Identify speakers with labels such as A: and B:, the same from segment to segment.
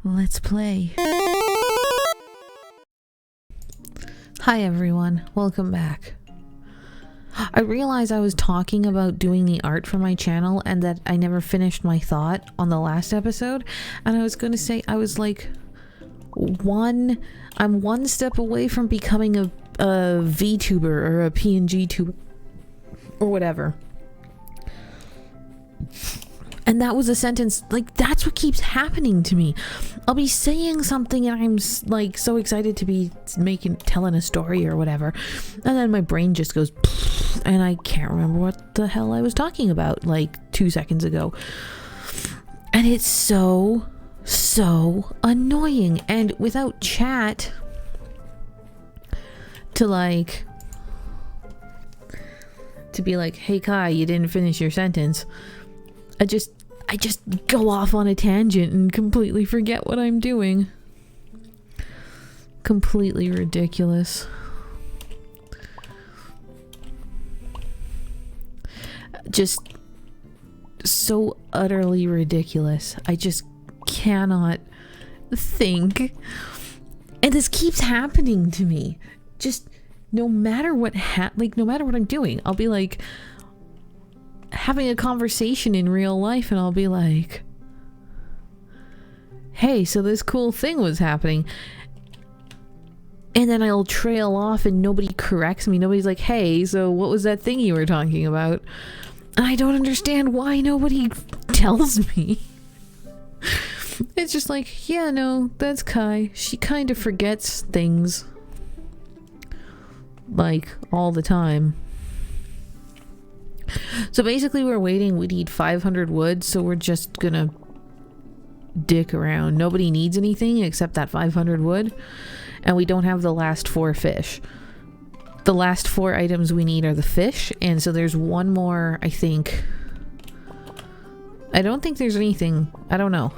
A: Let's play. Hi everyone, welcome back. I realized I was talking about doing the art for my channel and that I never finished my thought on the last episode, and I was going to say I was like I'm one step away from becoming a VTuber or a PNG tuber or whatever. And that was a sentence, like, that's what keeps happening to me. I'll be saying something and I'm like so excited to be telling a story or whatever, and then my brain just goes and I can't remember what the hell I was talking about like 2 seconds ago. And it's so annoying. And without chat to be like, hey Kai, you didn't finish your sentence, I just go off on a tangent and completely forget what I'm doing. Completely ridiculous. Just so utterly ridiculous. I just cannot think. And this keeps happening to me. Just no matter what no matter what I'm doing, I'll be like having a conversation in real life and I'll be like, hey, so this cool thing was happening, and then I'll trail off and nobody corrects me. Nobody's like, hey, so what was that thing you were talking about? And I don't understand why nobody tells me. It's just like, yeah, no, that's Kai. She kind of forgets things like all the time. So basically we're waiting. We need 500 wood, so we're just gonna dick around. Nobody needs anything except that 500 wood, and we don't have the last 4 fish. The last 4 items we need are the fish, and so there's one more, I think. I don't think there's anything. I don't know.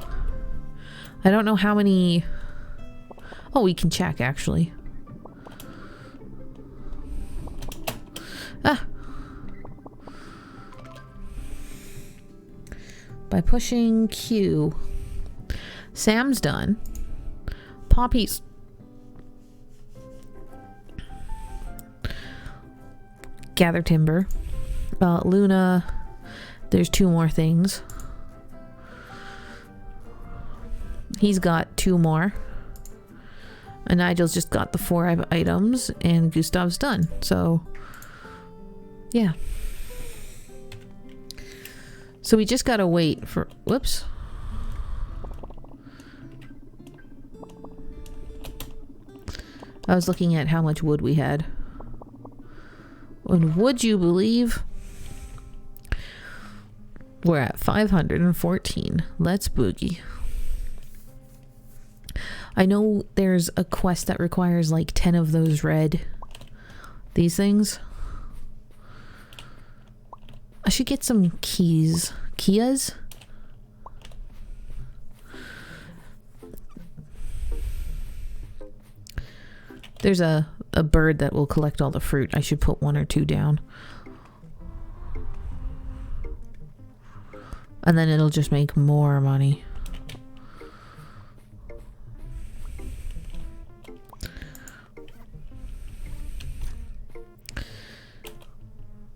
A: I don't know how many. Oh, we can check actually. Ah. By pushing Q. Sam's done. Poppy's gather timber. Luna, there's 2 more things. He's got 2 more. And Nigel's just got the 4 items, and Gustav's done. So, yeah. So we just gotta wait for... Whoops. I was looking at how much wood we had. And would you believe... We're at 514. Let's boogie. I know there's a quest that requires like 10 of those these things. I should get some keys. Kias? There's a bird that will collect all the fruit. I should put 1 or 2 down. And then it'll just make more money.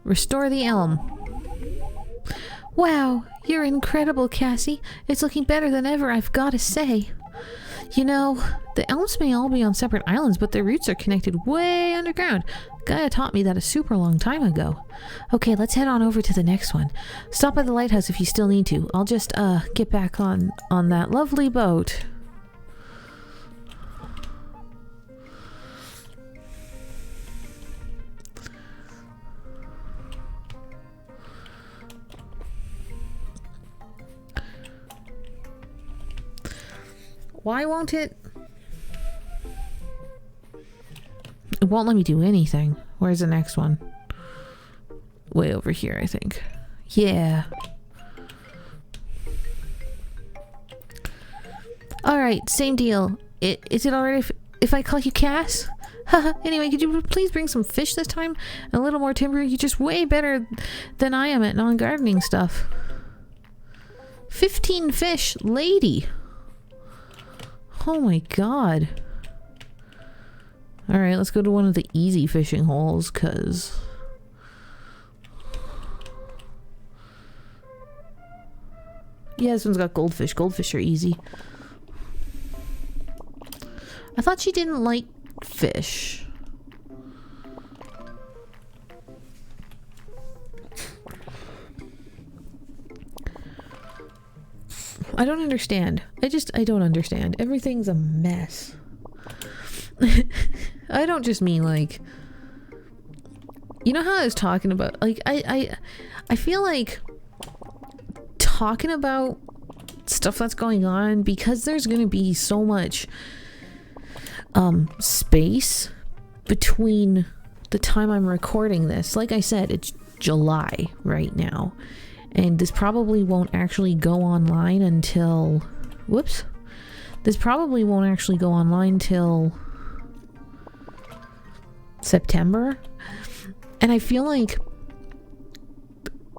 A: Restore the elm. Wow, you're incredible, Cassie. It's looking better than ever, I've got to say. You know, the elms may all be on separate islands, but their roots are connected way underground. Gaia taught me that a super long time ago. Okay, let's head on over to the next one. Stop by the lighthouse if you still need to. I'll just, get back on that lovely boat. Why won't it? It won't let me do anything. Where's the next one? Way over here, I think. Yeah. Alright, same deal. Is it alright if I call you Cass? Anyway, could you please bring some fish this time? And a little more timber? You're just way better than I am at non-gardening stuff. 15 fish, lady. Oh my god. Alright, let's go to one of the easy fishing holes, cause... yeah, this one's got goldfish. Goldfish are easy. I thought she didn't like fish. I don't understand. I don't understand. Everything's a mess. I don't just mean like... you know how I was talking about... like, I feel like... talking about stuff that's going on, because there's gonna be so much space between the time I'm recording this. Like I said, it's July right now, and this probably won't actually go online until this probably won't actually go online till September. And I feel like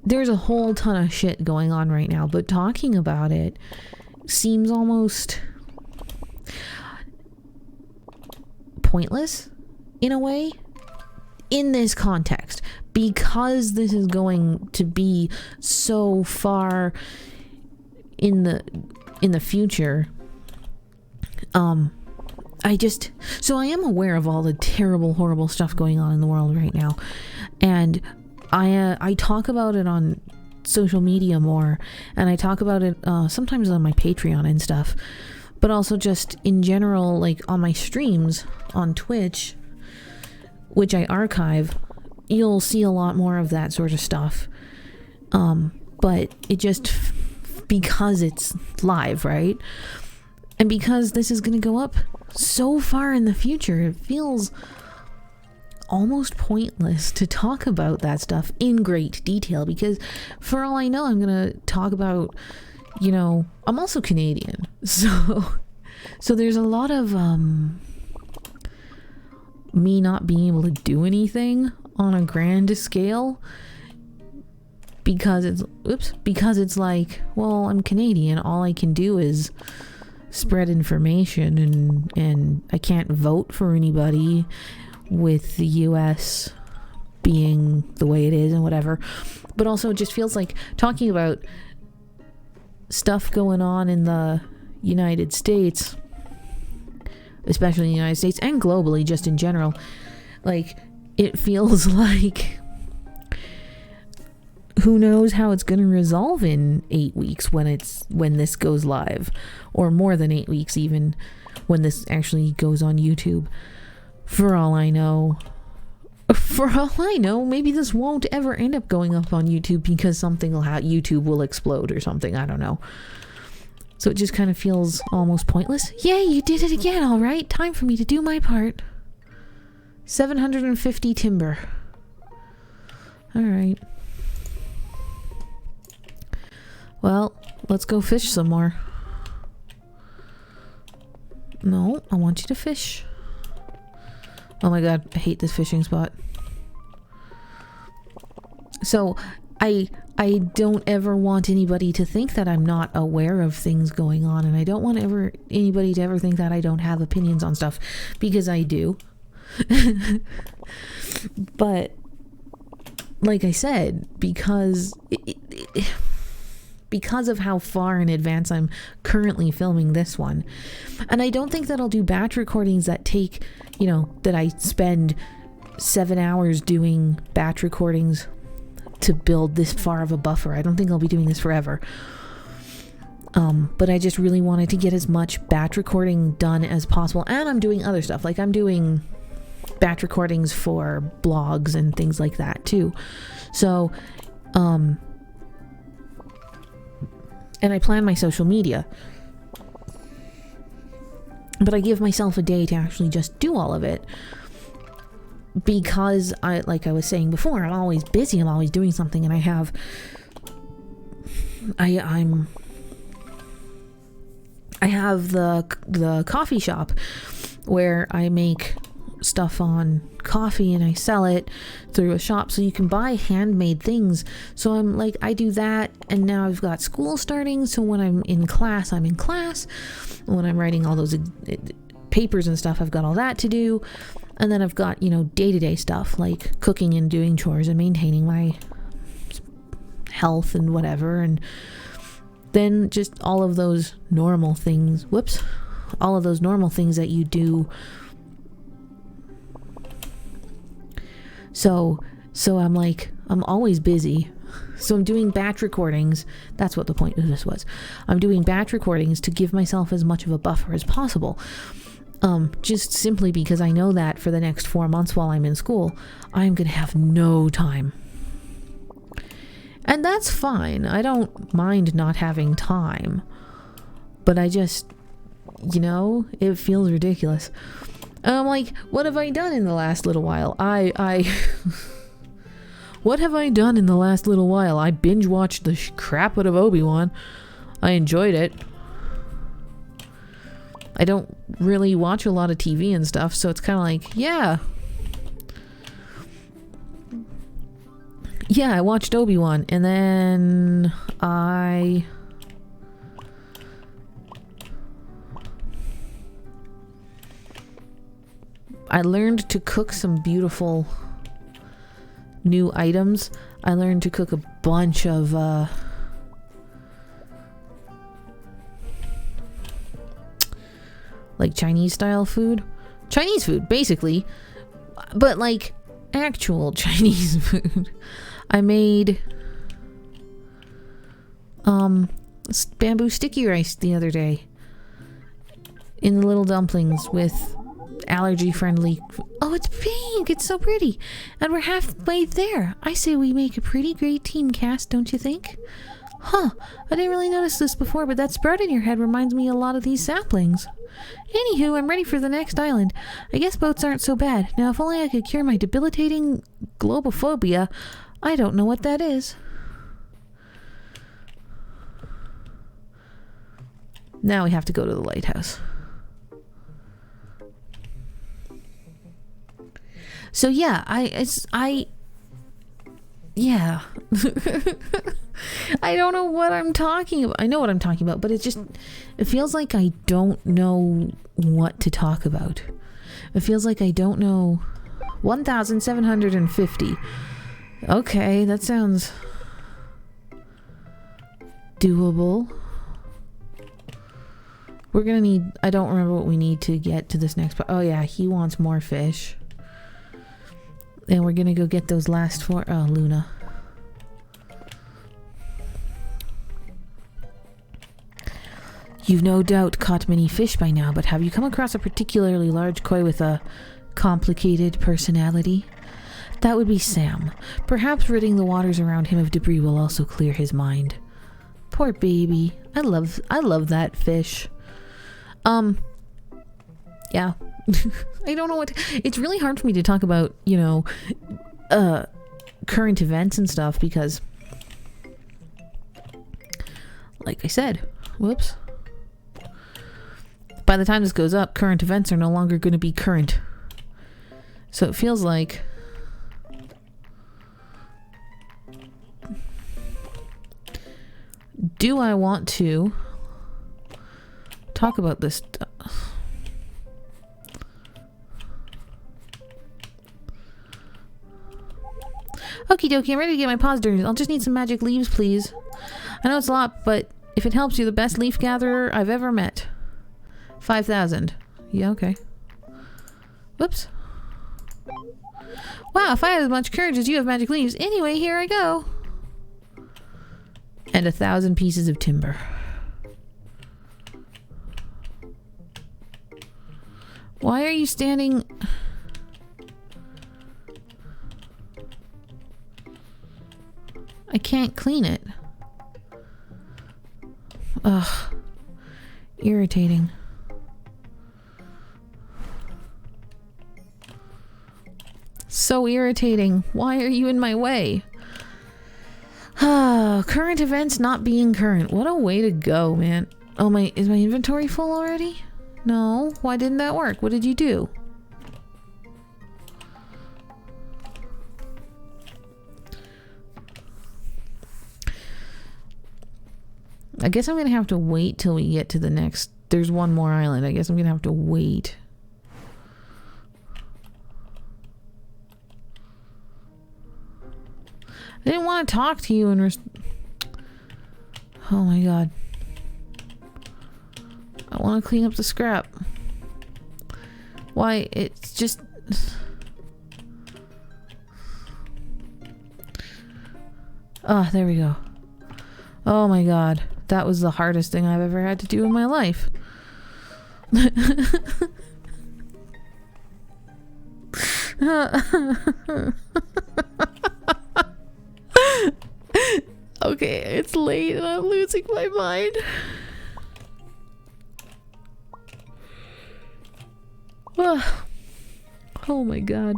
A: there's a whole ton of shit going on right now, but talking about it seems almost pointless in a way in this context, because this is going to be so far in the future. I am aware of all the terrible, horrible stuff going on in the world right now, and I talk about it on social media more, and I talk about it sometimes on my Patreon and stuff, but also just in general, like on my streams on Twitch, which I archive. You'll see a lot more of that sort of stuff, but it just, because it's live, right? And because this is going to go up so far in the future, it feels almost pointless to talk about that stuff in great detail, because for all I know, I'm gonna talk about, you know, I'm also Canadian, so there's a lot of me not being able to do anything on a grand scale, because it's like, well, I'm Canadian, all I can do is spread information, and I can't vote for anybody with the US being the way it is and whatever. But also it just feels like talking about stuff going on in the United States, especially in the United States and globally, just in general, like, it feels like who knows how it's going to resolve in 8 weeks when this goes live, or more than 8 weeks even, when this actually goes on YouTube. For all I know, maybe this won't ever end up going up on YouTube, because something will YouTube will explode or something, I don't know. So it just kind of feels almost pointless. Yay, you did it again, alright, time for me to do my part. 750 timber. Alright. Well, let's go fish some more. No, I want you to fish. Oh my god, I hate this fishing spot. So, I don't ever want anybody to think that I'm not aware of things going on, and I don't want anybody to ever think that I don't have opinions on stuff, because I do. But, like I said, because of how far in advance I'm currently filming this one. And I don't think that I'll do batch recordings that take, you know, that I spend 7 hours doing batch recordings to build this far of a buffer. I don't think I'll be doing this forever. But I just really wanted to get as much batch recording done as possible. And I'm doing other stuff. Like, I'm doing batch recordings for blogs and things like that too. So, and I plan my social media. But I give myself a day to actually just do all of it. Because like I was saying before, I'm always busy, I'm always doing something, and I have the coffee shop where I make stuff on coffee and I sell it through a shop, so you can buy handmade things. So I'm like, I do that, and now I've got school starting, so when I'm in class, I'm in class. When I'm writing all those papers and stuff, I've got all that to do. And then I've got, you know, day-to-day stuff like cooking and doing chores and maintaining my health and whatever. And then just all of those normal things, all of those normal things that you do. So I'm like, I'm always busy. So I'm doing batch recordings. That's what the point of this was. I'm doing batch recordings to give myself as much of a buffer as possible. Just simply because I know that for the next 4 months while I'm in school, I'm going to have no time. And that's fine. I don't mind not having time. But I just, you know, it feels ridiculous. And I'm like, what have I done in the last little while? What have I done in the last little while? I binge watched the crap out of Obi-Wan. I enjoyed it. I don't really watch a lot of TV and stuff, so it's kind of like, yeah, I watched Obi-Wan, and then I learned to cook some beautiful new items. I learned to cook a bunch of like Chinese style food. Chinese food, basically. But like actual Chinese food. I made bamboo sticky rice the other day. In the little dumplings with allergy friendly. Oh, it's pink. It's so pretty. And we're halfway there. I say we make a pretty great team cast, don't you think? Huh. I didn't really notice this before, but that sprout in your head reminds me a lot of these saplings. Anywho, I'm ready for the next island. I guess boats aren't so bad. Now, if only I could cure my debilitating globophobia. I don't know what that is. Now we have to go to the lighthouse. So yeah, yeah. I don't know what I'm talking about. I know what I'm talking about, but it feels like I don't know what to talk about. It feels like I don't know. 1,750. Okay, that sounds doable. We're gonna need, I don't remember what we need to get to this next part. Oh yeah, he wants more fish. And we're gonna go get those last 4. Oh, Luna. You've no doubt caught many fish by now, but have you come across a particularly large koi with a complicated personality? That would be Sam. Perhaps ridding the waters around him of debris will also clear his mind. Poor baby. I love that fish. Yeah. I don't know what it's really hard for me to talk about, you know, current events and stuff because like I said, whoops. By the time this goes up, current events are no longer going to be current. So it feels like do I want to talk about this stuff? Okie dokie, I'm ready to get my paws dirty. I'll just need some magic leaves, please. I know it's a lot, but if it helps, you're the best leaf gatherer I've ever met. 5,000. Yeah, okay. Whoops. Wow, if I had as much courage as you have magic leaves. Anyway, here I go. And 1,000 pieces of timber. Why are you standing... I can't clean it. Ugh. Irritating. So irritating. Why are you in my way? Current events not being current. What a way to go, man. Oh, is my inventory full already? No. Why didn't that work? What did you do? I guess I'm gonna have to wait till we get to the next. There's one more island. I guess I'm gonna have to wait. I didn't want to talk to you and oh my god. I want to clean up the scrap. Why? It's just... Oh, there we go. Oh my god. That was the hardest thing I've ever had to do in my life. Okay, it's late and I'm losing my mind. Oh my god.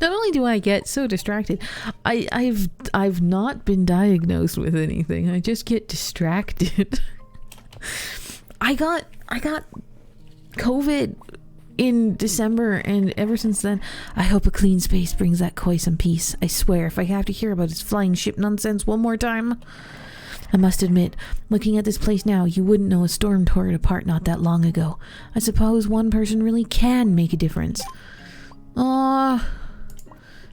A: Not only do I get so distracted, I've not been diagnosed with anything. I just get distracted. I got COVID in December, and ever since then, I hope a clean space brings that wholesome peace. I swear, if I have to hear about his flying ship nonsense one more time. I must admit, looking at this place now, you wouldn't know a storm tore it apart not that long ago. I suppose one person really can make a difference.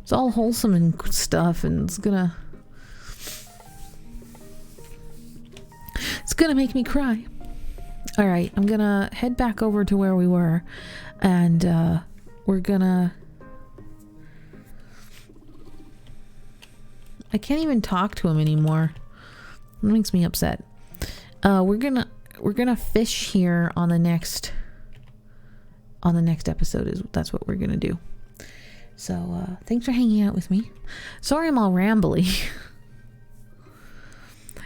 A: It's all wholesome and stuff, and it's gonna make me cry. Alright, I'm gonna head back over to where we were, and we're gonna... I can't even talk to him anymore. It makes me upset. We're gonna fish here on the next episode. That's what we're gonna do. So thanks for hanging out with me. Sorry I'm all rambly.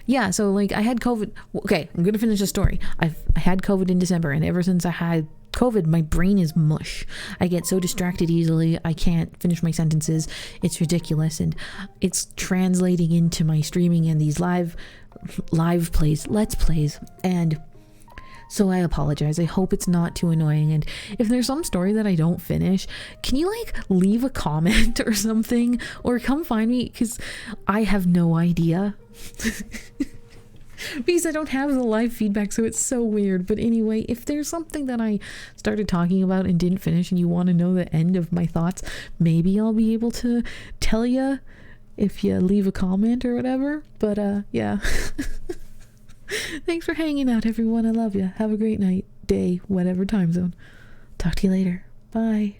A: Yeah, so like I had COVID. Okay, I'm gonna finish the story. I had COVID in December, and ever since I had COVID, my brain is mush. I get so distracted easily. I can't finish my sentences. It's ridiculous, and it's translating into my streaming and these live plays, let's plays, and so I apologize. I hope it's not too annoying, and if there's some story that I don't finish, can you like leave a comment or something, or come find me, because I have no idea. Because I don't have the live feedback, so it's so weird. But anyway, if there's something that I started talking about and didn't finish and you want to know the end of my thoughts, maybe I'll be able to tell you if you leave a comment or whatever. But yeah. Thanks for hanging out, everyone. I love you. Have a great night, day, whatever time zone. Talk to you later. Bye.